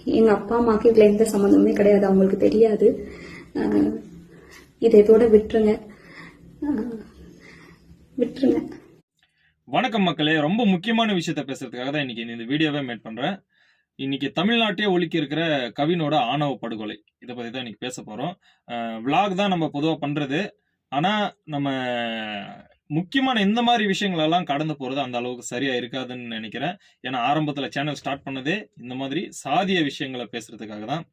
எங்கள் அப்பா அம்மாவுக்கு இதில் எந்த சம்மந்தமுமே கிடையாது, அவங்களுக்கு தெரியாது. இதை இதோட விட்டுருங்க விட்டுருங்க. வணக்கம் மக்களே, ரொம்ப முக்கியமான விஷயத்த பேசுறதுக்காக தான் இன்னைக்கு இந்த வீடியோவே மேட் பண்றேன். இன்னைக்கு தமிழ்நாட்டையே ஒலிக்கி இருக்கிற கவினோட ஆணவ படுகொலை, இதை பத்தி தான் இன்னைக்கு பேச போறோம். விளாக் தான் நம்ம பொதுவாக பண்றது, ஆனா நம்ம முக்கியமான இந்த மாதிரி விஷயங்கள் எல்லாம் கடந்து போறது அந்த அளவுக்கு சரியா இருக்காதுன்னு நினைக்கிறேன். ஏன்னா ஆரம்பத்துல சேனல் ஸ்டார்ட் பண்ணதே இந்த மாதிரி சாதிய விஷயங்களை பேசுறதுக்காக தான்.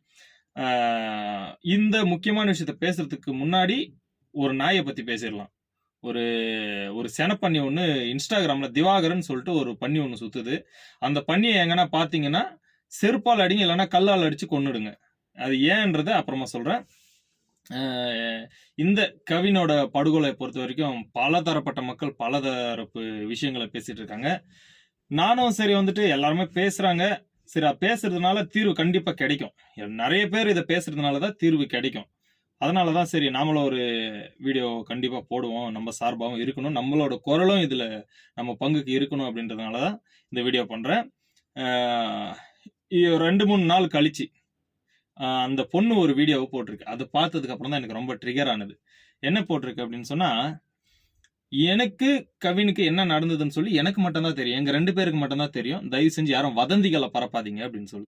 இந்த முக்கியமான விஷயத்த பேசுறதுக்கு முன்னாடி ஒரு நாயை பத்தி பேசிடலாம். ஒரு ஒரு செனப்பண்ணி ஒன்று இன்ஸ்டாகிராம்ல திவாகரன் சொல்லிட்டு ஒரு பன்னி ஒன்று சுத்துது. அந்த பன்னியை எங்கன்னா பார்த்தீங்கன்னா செருப்பால் அடிங்க, இல்லைன்னா கல்லால் அடிச்சு கொன்னுடுங்க. அது ஏன்றத அப்புறமா சொல்றேன். இந்த கவினோட படுகொலை பொறுத்த வரைக்கும் பல தரப்பட்ட மக்கள் பல தரப்பு விஷயங்களை பேசிட்டு இருக்காங்க. நானும் சரி வந்துட்டு எல்லாருமே பேசுறாங்க. சரி, பேசுறதுனால தீர்வு கண்டிப்பா கிடைக்கும். நிறைய பேர் இதை பேசுறதுனாலதான் தீர்வு கிடைக்கும். அதனாலதான் சரி நாமளும் ஒரு வீடியோ கண்டிப்பா போடுவோம், நம்ம சார்பாகவும் இருக்கணும், நம்மளோட குரலும் இதுல நம்ம பங்குக்கு இருக்கணும் அப்படின்றதுனாலதான் இந்த வீடியோ பண்றேன். 2-3 நாள் கழிச்சு அந்த பொண்ணு ஒரு வீடியோவை போட்டிருக்கு. அது பார்த்ததுக்கு அப்புறம் தான் எனக்கு ரொம்ப ட்ரிகர் ஆனது. என்ன போட்டிருக்கு அப்படின்னு சொன்னா, எனக்கு கவினுக்கு என்ன நடந்ததுன்னு சொல்லி எனக்கு மட்டும்தான் தெரியும், எங்க 2 பேருக்கு மட்டும்தான் தெரியும், தயவு செஞ்சு யாரும் வதந்திகளை பரப்பாதீங்க அப்படின்னு சொல்லி.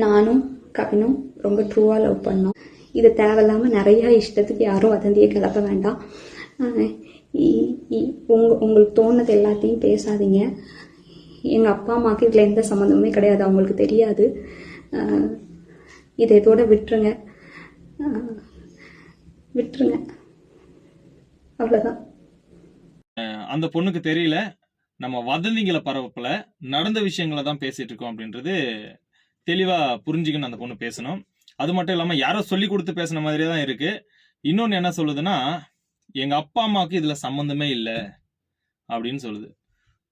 நானும் கவினும் ரொம்ப ட்ரூவா லவ் பண்ணோம். இது தேவையில்லாம நிறைய இஷ்டத்துக்கு யாரும் வதந்தியை கிளப்ப வேண்டாம். உங்களுக்கு தோணுது எல்லாத்தையும் பேசாதீங்க. எங்கள் அப்பா அம்மாவுக்கு இதில் எந்த சம்மந்தமுமே கிடையாது, அவங்களுக்கு தெரியாது. இதை இதோட விட்டுருங்க விட்டுருங்க, அவ்வளோதான். அந்த பொண்ணுக்கு தெரியல நம்ம வதந்திகளை பரவப்பல, நடந்த விஷயங்களை தான் பேசிட்டு இருக்கோம் அப்படின்றது தெளிவா புரிஞ்சுக்கணும் அந்த பொண்ணு பேசணும். அது மட்டும் இல்லாம யாரோ சொல்லி கொடுத்து பேசின மாதிரியே தான் இருக்கு. இன்னொன்னு என்ன சொல்லுதுன்னா, எங்க அப்பா அம்மாவுக்கு இதுல சம்பந்தமே இல்லை அப்படின்னு சொல்லுது.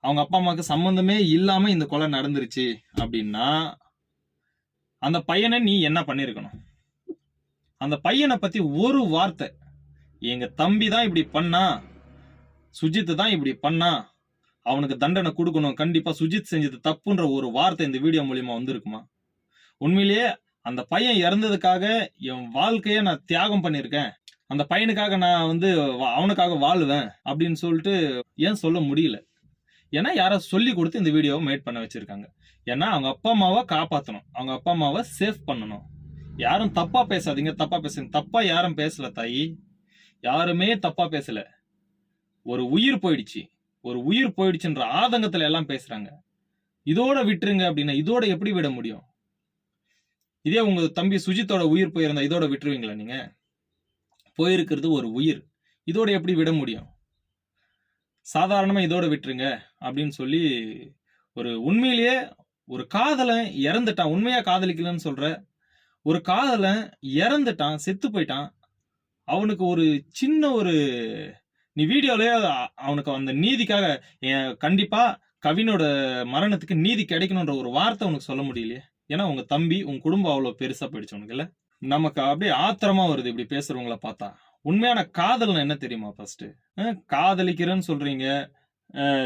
அவங்க அப்பா அம்மாவுக்கு சம்பந்தமே இல்லாம இந்த கொலை நடந்துருச்சு அப்படின்னா அந்த பையனை நீ என்ன பண்ணிருக்கணும்? அந்த பையனை பத்தி ஒரு வார்த்தை, எங்க தம்பி தான் இப்படி பண்ணா, சுஜித் தான் இப்படி பண்ணா, அவனுக்கு தண்டனை கொடுக்கணும், கண்டிப்பா சுஜித் செஞ்சது தப்புன்ற ஒரு வார்த்தை இந்த வீடியோ மூலியமா வந்திருக்குமா? உண்மையிலேயே அந்த பையன் இறந்ததுக்காக என் வாழ்க்கைய நான் தியாகம் பண்ணிருக்கேன், அந்த பையனுக்காக நான் அவனுக்காக வாழுவேன் அப்படின்னு சொல்லிட்டு ஏன் சொல்ல முடியல? ஏன்னா யாரோ சொல்லி கொடுத்து இந்த வீடியோவை மேட் பண்ண வச்சிருக்காங்க. ஏன்னா அவங்க அப்பா அம்மாவை காப்பாற்றணும், அவங்க அப்பா அம்மாவை சேஃப் பண்ணணும். யாரும் தப்பா பேசாதீங்க, தப்பா பேசுங்க. தப்பா யாரும் பேசல தாயி, யாருமே தப்பா பேசல. ஒரு உயிர் போயிடுச்சு, ஒரு உயிர் போயிடுச்சுன்ற ஆதங்கத்துல எல்லாம் பேசுறாங்க. இதோட விட்டுருங்க அப்படின்னா இதோட எப்படி விட முடியும்? இதே உங்க தம்பி சுஜித்தோட உயிர் போயிருந்தா இதோட விட்டுருவீங்களா? நீங்க போயிருக்கிறது ஒரு உயிர், இதோட எப்படி விட முடியும்? சாதாரணமா இதோட விட்டுருங்க அப்படின்னு சொல்லி ஒரு உண்மையிலேயே ஒரு காதலன் இறந்துட்டான், உண்மையா காதலிக்கலன்னு சொல்ற ஒரு காதலன் இறந்துட்டான், செத்து போயிட்டான், அவனுக்கு ஒரு சின்ன ஒரு நீ வீடியோலயே அவனுக்கு அந்த நீதிக்காக கண்டிப்பா கவினோட மரணத்துக்கு நீதி கிடைக்கணும்ன்ற ஒரு வார்த்தை உனக்கு சொல்ல முடியலையே. ஏன்னா உங்க தம்பி உன் குடும்பம் அவ்வளவு பெருசா போயிடுச்சு உனக்கு இல்ல. நமக்கு அப்படியே ஆத்திரமா வருது இப்படி பேசுறவங்களை பார்த்தா. உண்மையான காதல் என்ன தெரியுமா? ஃபர்ஸ்ட் காதலிக்கிறேன்னு சொல்றீங்க,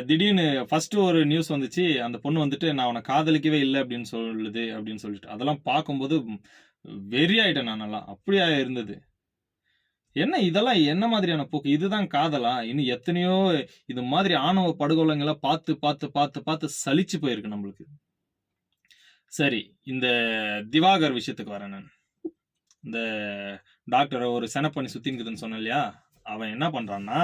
திடீர்னு ஃபர்ஸ்ட் ஒரு நியூஸ் வந்துச்சு, அந்த பொண்ணு வந்துட்டு நான் அவனை காதலிக்கவே இல்லை அப்படின்னு சொல்லுது அப்படின்னு சொல்லிட்டு. அதெல்லாம் பார்க்கும்போது வெறி ஆயிட்டேன் நான். நல்லா அப்படியா இருந்தது? என்ன இதெல்லாம் என்ன மாதிரியான போக்கு? இதுதான் காதலா? இன்னும் எத்தனையோ இது மாதிரி ஆணவ படுகொலைங்களை பார்த்து பார்த்து பார்த்து பார்த்து சலிச்சு போயிருக்கு நம்மளுக்கு. சரி, இந்த திவாகர் விஷயத்துக்கு வரேன் நான். இந்த டாக்டரை ஒரு செனப்பண்ணி சுத்தின்குதுன்னு சொன்னேன் இல்லையா, அவன் என்ன பண்றான்னா,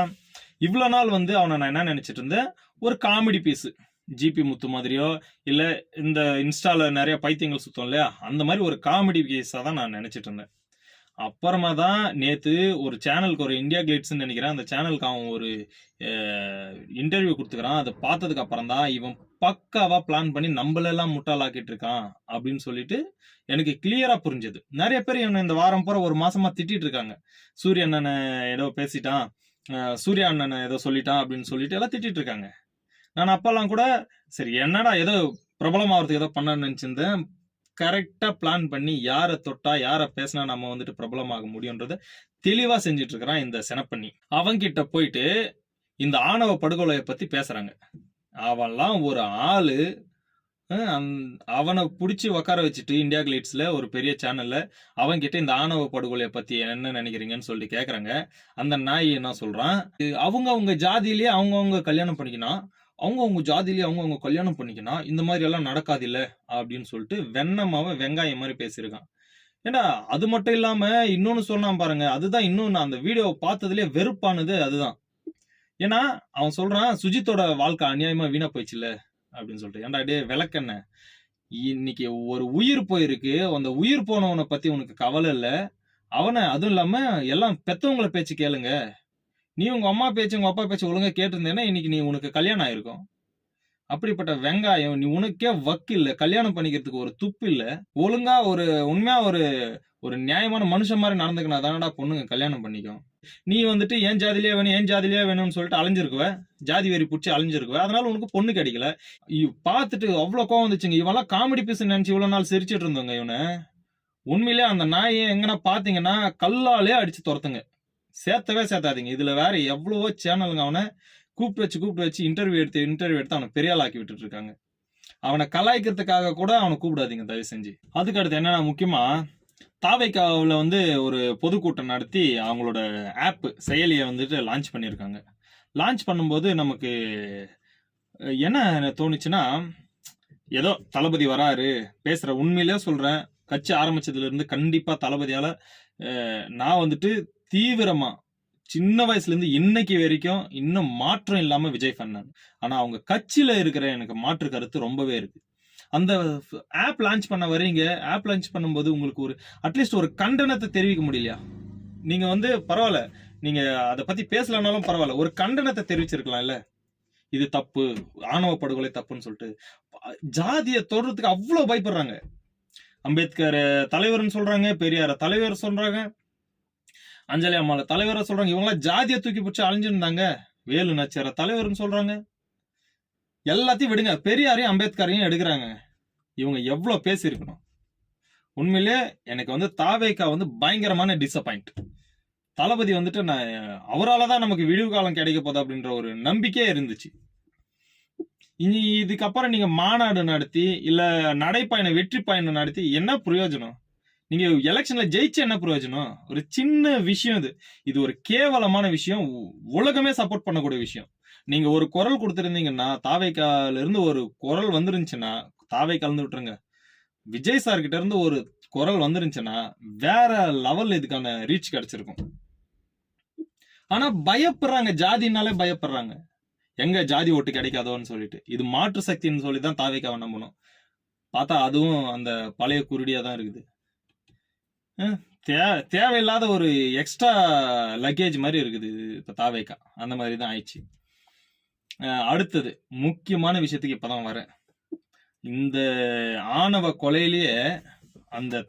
இவ்வளவு நாள் அவனை நான் என்ன நினைச்சிட்டு இருந்தேன், ஒரு காமெடி பீஸ், ஜிபி முத்து மாதிரியோ இல்ல இந்த இன்ஸ்டால நிறைய பைத்தியங்கள் சுத்தம் இல்லையா, அந்த மாதிரி ஒரு காமெடி பீஸா தான் நான் நினைச்சிட்டு இருந்தேன். அப்புறமா தான் நேத்து ஒரு சேனலுக்கு, ஒரு இந்தியா கிளிட்ஸ் நினைக்கிறேன், அந்த சேனலுக்கு அவன் ஒரு இன்டர்வியூ கொடுத்துக்கிறான். அதை பார்த்ததுக்கு அப்புறம் தான் இவன் பக்காவா பிளான் பண்ணி நம்மளெல்லாம் முட்டாளாக்கிட்டு இருக்கான் அப்படின்னு சொல்லிட்டு எனக்கு கிளியரா புரிஞ்சது. நிறைய பேர் இவனை இந்த வாரம் பூரா ஒரு மாசமா திட்டிட்டு இருக்காங்க. சூரிய அண்ணனை ஏதோ பேசிட்டான், சூர்யா அண்ணனை ஏதோ சொல்லிட்டான் அப்படின்னு சொல்லிட்டு எல்லாம் திட்டிட்டு இருக்காங்க. நான் அப்பெல்லாம் கூட சரி என்னடா ஏதோ பிரபலமாகறதுக்கு ஏதோ பண்ண நினைச்சிருந்தேன். கரெக்டா பிளான் பண்ணி யாரை தொட்டா யாரை பேசினா நம்ம பிரபலமாக முடியும்ன்றத தெளிவா செஞ்சுட்டு இருக்கிறான் இந்த செனப்பண்ணி. அவன்கிட்ட போயிட்டு இந்த ஆணவ படுகொலையை பத்தி பேசுறாங்க. அவன்லாம் ஒரு ஆளு அவனை புடிச்சு உட்கார வச்சுட்டு இந்தியா கிளிட்ஸ்ல ஒரு பெரிய சேனல்ல அவன் கிட்ட இந்த ஆணவ படுகொலையை பத்தி என்ன நினைக்கிறீங்கன்னு சொல்லிட்டு கேக்குறாங்க. அந்த நாய் என்ன சொல்றான், அவங்க ஜாதியிலேயே அவங்க கல்யாணம் பண்ணிக்கணும், அவங்க ஜாதியிலேயே அவங்க கல்யாணம் பண்ணிக்கணும், இந்த மாதிரி எல்லாம் நடக்காது இல்ல அப்படின்னு சொல்லிட்டு வெண்ணமாவ வெங்காயம் மாதிரி பேசியிருக்கான். ஏண்டா அது மட்டும் இல்லாம இன்னொன்னு சொன்னான் பாருங்க, அதுதான் இன்னும் நான் அந்த வீடியோ பார்த்ததுலயே வெறுப்பானது அதுதான். ஏன்னா அவன் சொல்றான் சுஜித்தோட வாழ்க்கை அநியாயமா வீணா போயிடுச்சுல்ல அப்படின்னு சொல்லிட்டு. ஏன்டா டே விளக்கென்ன, இன்னைக்கு ஒரு உயிர் போயிருக்கு, அந்த உயிர் போனவனை பத்தி உனக்கு கவலை இல்ல. அவனை அதுவும் இல்லாம எல்லாம் பெத்தவங்கள பேச்சு கேளுங்க. நீ உங்க அம்மா பேச்சு உங்க அப்பா பேச்சு ஒழுங்கா கேட்டிருந்தேன்னா இன்னைக்கு உனக்கு கல்யாணம் ஆயிருக்கும். அப்படிப்பட்ட வெங்காயம், நீ உனக்கே வக்கு இல்ல, கல்யாணம் பண்ணிக்கிறதுக்கு ஒரு துப்பு இல்ல, ஒழுங்கா ஒரு உண்மையா ஒரு நியாயமான மனுஷன் மாதிரி நடந்துக்கினா தானடா பொண்ணுங்க கல்யாணம் பண்ணிக்கும். நீ வந்துட்டு ஏன் ஜாதியிலே வேணும் ஏன் ஜாதியிலே வேணும்னு சொல்லிட்டு அலைஞ்சிருக்குவ, ஜாதி வெறி பிடிச்சி அலைஞ்சிருக்குவ, அதனால உனக்கு பொண்ணு கிடைக்கல. பார்த்துட்டு அவ்வளவு கோவம் வந்துச்சுங்க. இவெல்லாம் காமெடி பீஸ் நினைச்சு இவ்வளவு நாள் சிரிச்சிட்டு இருந்தோங்க. இவனை உண்மையிலே அந்த நாயை எங்கன்னா பாத்தீங்கன்னா கல்லாலே அடிச்சு துரத்துங்க, சேர்த்தவே சேர்த்தாதீங்க. இதுல வேற எவ்வளவோ சேனலுங்க அவனை கூப்பிட்டு வச்சு இன்டர்வியூ எடுத்து அவனை பெரிய ஆளாக்கி விட்டுட்டு இருக்காங்க. அவனை கலாய்க்கிறதுக்காக கூட அவனை கூப்பிடாதீங்க தயவு செஞ்சு. அதுக்கு அடுத்து என்னன்னா, முக்கியமா தாவைக்காவில் வந்து ஒரு பொதுக்கூட்டம் நடத்தி அவங்களோட ஆப் செயலியை வந்துட்டு லான்ச் பண்ணியிருக்காங்க. லான்ச் பண்ணும்போது நமக்கு என்ன தோணுச்சுன்னா, ஏதோ தளபதி வராரு பேசுற, உண்மையிலே சொல்றேன், கட்சி ஆரம்பிச்சதுல இருந்து கண்டிப்பா தளபதியால நான் வந்துட்டு தீவிரமா சின்ன வயசுல இருந்து இன்னைக்கு வரைக்கும் இன்னும் மாற்றம் இல்லாம விஜய் ஃபேன். ஆனா அவங்க கட்சியில இருக்கிற எனக்கு மாற்று கருத்து ரொம்பவே இருக்கு. அந்த ஆப் லான்ச் பண்ண வரீங்க, ஆப் லான்ச் பண்ணும்போது உங்களுக்கு ஒரு அட்லீஸ்ட் ஒரு கண்டனத்தை தெரிவிக்க முடியலையா? நீங்க வந்து பரவாயில்ல, நீங்க அதை பத்தி பேசலனாலும் பரவாயில்ல, ஒரு கண்டனத்தை தெரிவிச்சிருக்கலாம் இல்ல, இது தப்பு, ஆணவ படுகொலை தப்புன்னு சொல்லிட்டு. ஜாதியை தொடுறதுக்கு அவ்வளவு பயப்படுறாங்க. அம்பேத்கர் தலைவர்னு சொல்றாங்க, பெரியார தலைவர் சொல்றாங்க, அஞ்சலி அம்மால தலைவரை சொல்றாங்க. இவங்களாம் ஜாதியை தூக்கி பிடிச்சி அழிஞ்சிருந்தாங்க. வேலு நாச்சியார தலைவர்னு சொல்றாங்க. எல்லாத்தையும் விடுங்க, பெரியாரையும் அம்பேத்கரையும் எடுக்கிறாங்க. இவங்க எவ்வளவு பேசியிருக்கணும். உண்மையிலே எனக்கு வந்து தாவேக்கா வந்து பயங்கரமான டிசப்பாயிண்ட். தளபதி வந்துட்டு நான் அவராலதான் நமக்கு விடிவு காலம் கிடைக்க போகுது அப்படின்ற ஒரு நம்பிக்கையே இருந்துச்சு. இனி இதுக்கப்புறம் நீங்க மாநாடு நடத்தி இல்ல நடைப்பயணம் வெற்றி பயணம் நடத்தி என்ன பிரயோஜனம்? நீங்க எலெக்ஷன்ல ஜெயிச்ச என்ன பிரயோஜனம்? ஒரு சின்ன விஷயம் இது. இது ஒரு கேவலமான விஷயம், உலகமே சப்போர்ட் பண்ணக்கூடிய விஷயம். நீங்க ஒரு குரல் கொடுத்திருந்தீங்கன்னா, தாவேக்கால இருந்து ஒரு குரல் வந்துருந்துச்சுன்னா, தாவை கலந்து விட்டுருங்க, விஜய் சார் கிட்ட இருந்து ஒரு குரல் வந்துருந்துச்சுன்னா வேற லெவல் இதுக்கான ரீச் கிடைச்சிருக்கும். ஆனா பயப்படுறாங்க, ஜாதினாலே பயப்படுறாங்க, எங்க ஜாதி ஓட்டு கிடைக்காதோன்னு சொல்லிட்டு. இது மாற்று சக்தின்னு சொல்லிதான் தாவேக்காவை நம்பணும். பார்த்தா அதுவும் அந்த பழைய குருடியா தான் இருக்குது. தேவையில்லாத ஒரு எக்ஸ்ட்ரா லக்கேஜ் மாதிரி இருக்குது இப்ப தாவேக்கா. அந்த மாதிரி தான் ஆயிடுச்சு. அடுத்தது முக்கியமான விஷயத்துக்கு இப்பதான் வரேன். இந்த ஆணவ கொலையிலேயே அந்த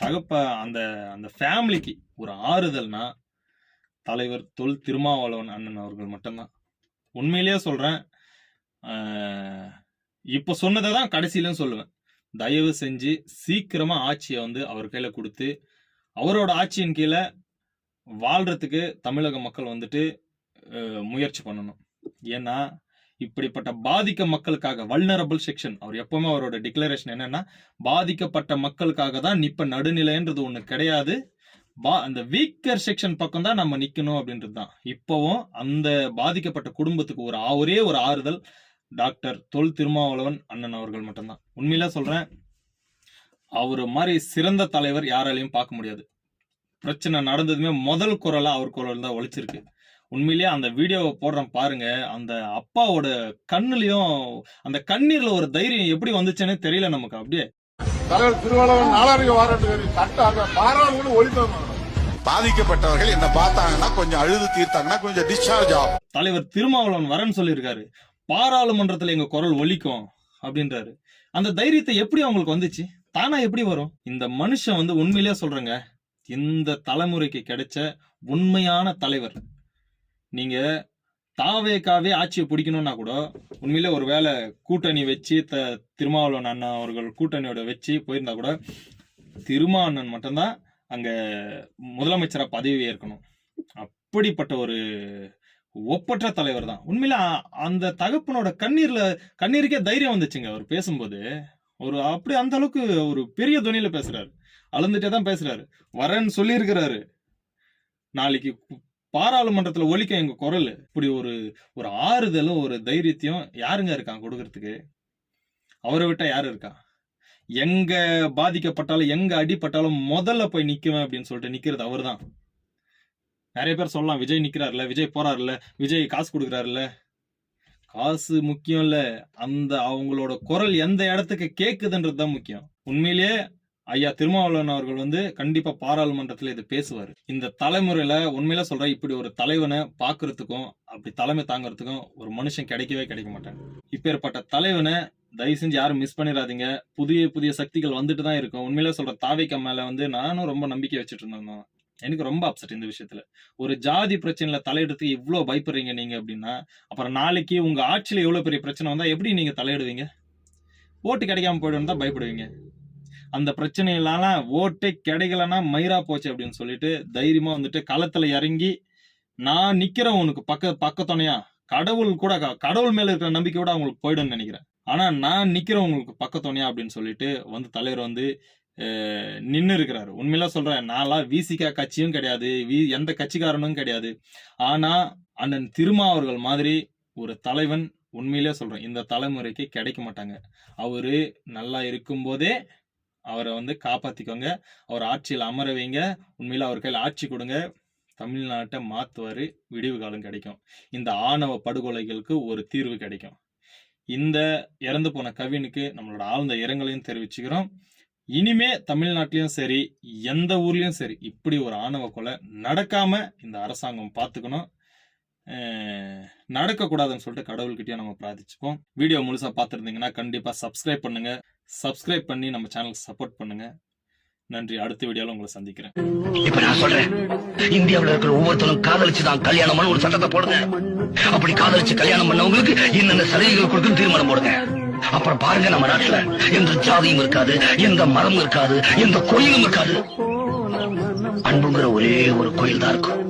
அந்த அந்த ஃபேமிலிக்கு ஒரு ஆறுதல்னா தலைவர் தொல் திருமாவளவன் அண்ணன் அவர்கள் மட்டும்தான். உண்மையிலேயே சொல்றேன், இப்ப சொன்னதை தான் கடைசியிலும் சொல்லுவேன். தயவு செஞ்சு சீக்கிரமா ஆட்சியை வந்து அவர் கையில கொடுத்து அவரோட ஆட்சியின் கீழே வாழ்றதுக்கு தமிழக மக்கள் வந்துட்டு முயற்சி பண்ணணும். ஏன்னா இப்படிப்பட்ட பாதிக்க மக்களுக்காக, வல்னரபிள் செக்ஷன், அவர் எப்பவுமே அவரோட டிக்ளரேஷன் என்னன்னா, பாதிக்கப்பட்ட மக்களுக்காக தான் நிப்ப, நடுநிலைன்றது ஒண்ணு கிடையாது, அந்த வீக்கர் செக்ஷன் பக்கம் தான் நம்ம நிக்கணும் அப்படின்றது தான். இப்பவும் அந்த பாதிக்கப்பட்ட குடும்பத்துக்கு ஒரே ஒரு ஆறுதல் டாக்டர் தொல் திருமாவளவன் அண்ணன் அவர்கள் மட்டும்தான். உண்மையில சொல்றேன், அவரு மாதிரி சிறந்த தலைவர் யாராலையும் பார்க்க முடியாது. பிரச்சனை நடந்ததுமே முதல் குரலா அவர் குரல் தான் ஒழிச்சிருக்கு. உண்மையிலேயே அந்த வீடியோவை போடுறேன் பாருங்க, அந்த அப்பாவோட கண்ணுலயும் அந்த கண்ணீர்ல ஒரு தைரியம் எப்படி வந்துச்சுன்னு தெரியல நமக்கு. அப்படியே தலைவர் திருவாளவன் நாளாரிக வாரண்டு பாராளுமன்ற ஒழித்தோம். பாதிக்கப்பட்டவர்கள் என்ன பார்த்தாங்கன்னா கொஞ்சம் அழுது தீர்த்தாங்கன்னா கொஞ்சம் டிஸ்சார்ஜ் ஆகும். தலைவர் திருமாவளவன் வரேன்னு சொல்லியிருக்காரு, பாராளுமன்றத்துல எங்க குரல் ஒலிக்கும் அப்படின்றாரு. அந்த தைரியத்தை எப்படி அவங்களுக்கு வந்துச்சு? தானா எப்படி வரும்? இந்த மனுஷன் வந்து உண்மையிலேயே சொல்றேங்க, இந்த தலைமுறைக்கு கிடைச்ச உண்மையான தலைவர். நீங்க தாவேக்காவே ஆட்சியை பிடிக்கணும்னா கூட உண்மையிலே ஒரு வேலை கூட்டணி வச்சு திருமாவளவன் அண்ணா அவர்கள் கூட்டணியோட வச்சு போயிருந்தா கூட திருமாவளவன் மட்டும்தான் அங்க முதலமைச்சரா பதவி ஏற்கணும். அப்படிப்பட்ட ஒரு ஒப்பற்ற தலைவர் தான். உண்மையில அந்த தகப்பனோட கண்ணீருக்கே தைரியம் வந்துச்சுங்க அவர் பேசும்போது. அப்படி அந்த அளவுக்கு ஒரு பெரிய துணியில பேசுறாரு, அழுந்துட்டே தான் பேசுறாரு. வரேன்னு சொல்லி இருக்கிறாரு, நாளைக்கு பாராளுமன்றத்துல ஒலிக்க எங்க குரல். இப்படி ஒரு ஆறுதலும் ஒரு தைரியத்தையும் யாருங்க இருக்கான் கொடுக்கறதுக்கு? அவரை விட்டா யாரு இருக்கா? எங்க பாதிக்கப்பட்டாலும் எங்க அடிப்பட்டாலும் முதல்ல போய் நிக்குவேன் அப்படின்னு சொல்லிட்டு நிக்கிறது அவர் தான். நிறைய பேர் சொல்லலாம், விஜய் நிக்கிறாருல, விஜய் போறாருல்ல, விஜய் காசு கொடுக்குறாருல்ல. காசு முக்கியம் இல்ல, அந்த அவங்களோட குரல் எந்த இடத்துக்கு கேக்குதுன்றது தான் முக்கியம். உண்மையிலேயே ஐயா திருமாவளவன் அவர்கள் கண்டிப்பா பாராளுமன்றத்துல இது பேசுவாரு. இந்த தலைமுறையில உண்மையில சொல்ற, இப்படி ஒரு தலைவனை பாக்குறதுக்கும் அப்படி தலைமை தாங்கறதுக்கும் ஒரு மனுஷன் கிடைக்க மாட்டாங்க. இப்பேற்பட்ட தலைவனை தயவு செஞ்சு யாரும் மிஸ் பண்ணிடாதீங்க. புதிய புதிய சக்திகள் வந்துட்டு தான் இருக்கும். உண்மையில சொல்ற தாவேக்கா மேல நானும் ரொம்ப நம்பிக்கை வச்சுட்டு இருந்தேன். எனக்கு ரொம்ப அப்செட் இந்த விஷயத்துல. ஒரு ஜாதி பிரச்சனைல தலையிடறதுக்கு இவ்வளவு பயப்படுறீங்க நீங்க அப்படின்னா, அப்புறம் நாளைக்கு உங்க ஆட்சியில எவ்வளவு பெரிய பிரச்சனை வந்தா எப்படி நீங்க தலையிடுவீங்க? ஓட்டு கிடைக்காம போயிடும் தான் பயப்படுவீங்க. அந்த பிரச்சனையிலான ஓட்டே கிடைக்கலன்னா மயிரா போச்சு அப்படின்னு சொல்லிட்டு தைரியமா களத்துல இறங்கி நான் நிக்கிறேன் உனக்கு பக்கத்துணையா. கடவுள் மேல இருக்கிற நம்பிக்கையோட அவங்களுக்கு போயிடும் நினைக்கிறேன். ஆனா நான் நிக்கிறேன் உங்களுக்கு பக்கத்துணையா அப்படின்னு சொல்லிட்டு தலைவர் நின்னு இருக்கிறாரு. உண்மையில சொல்றேன், நான்லாம் விசிகா கட்சியும் கிடையாது, எந்த கட்சிக்காரனும் கிடையாது. ஆனா அண்ணன் திருமா அவர்கள் மாதிரி ஒரு தலைவன் உண்மையிலே சொல்றேன் இந்த தலைமுறைக்கு கிடைக்க மாட்டாங்க. அவரு நல்லா இருக்கும் போதே அவரை காப்பாத்திக்கோங்க, அவர் ஆட்சியில் அமர வைங்க. உண்மையில அவர் கையில் ஆட்சி கொடுங்க, தமிழ்நாட்டை மாத்துவாரு, விடிவு காலம் கிடைக்கும். இந்த ஆணவ படுகொலைகளுக்கு ஒரு தீர்வு கிடைக்கும். இந்த இறந்து போன கவினுக்கு நம்மளோட ஆழ்ந்த இரங்கலையும் தெரிவிச்சுக்கிறோம். இனிமே தமிழ்நாட்டிலயும் சரி எந்த ஊர்லயும் சரி இப்படி ஒரு ஆணவ கொலை நடக்காம இந்த அரசாங்கம் பாத்துக்கணும். நடக்க கூடாதுன்னு சொல்லிட்டு கடவுள்கிட்டயும் நம்ம பிரார்த்திச்சுப்போம். வீடியோ முழுசா பார்த்திருந்தீங்கன்னா கண்டிப்பா சப்ஸ்கிரைப் பண்ணுங்க. சப்ஸ்கிரைப் பண்ணி நம்ம சேனலுக்கு சப்போர்ட் பண்ணுங்க. நன்றி. அடுத்த வீடியோல உங்களை சந்திக்கிறேன். இப்ப நான் சொல்றேன், இந்தியாவில் இருக்கிற ஒவ்வொருத்தரும் காதலிச்சுதான் கல்யாணம் பண்ண ஒரு சட்டத்தை போடுங்க. அப்படி காதலிச்சு கல்யாணம் பண்ணவங்களுக்கு என்னென்ன சலுகைகள் கொடுத்து தீர்மானம் போடுங்க. அப்புறம் பாருங்க, நம்ம நாட்டுல எந்த ஜாதியும் இருக்காது, எந்த மரமும் இருக்காது, எந்த கோயிலும் இருக்காது. அன்புங்கிற ஒரே ஒரு கோயில் தான் இருக்கும்.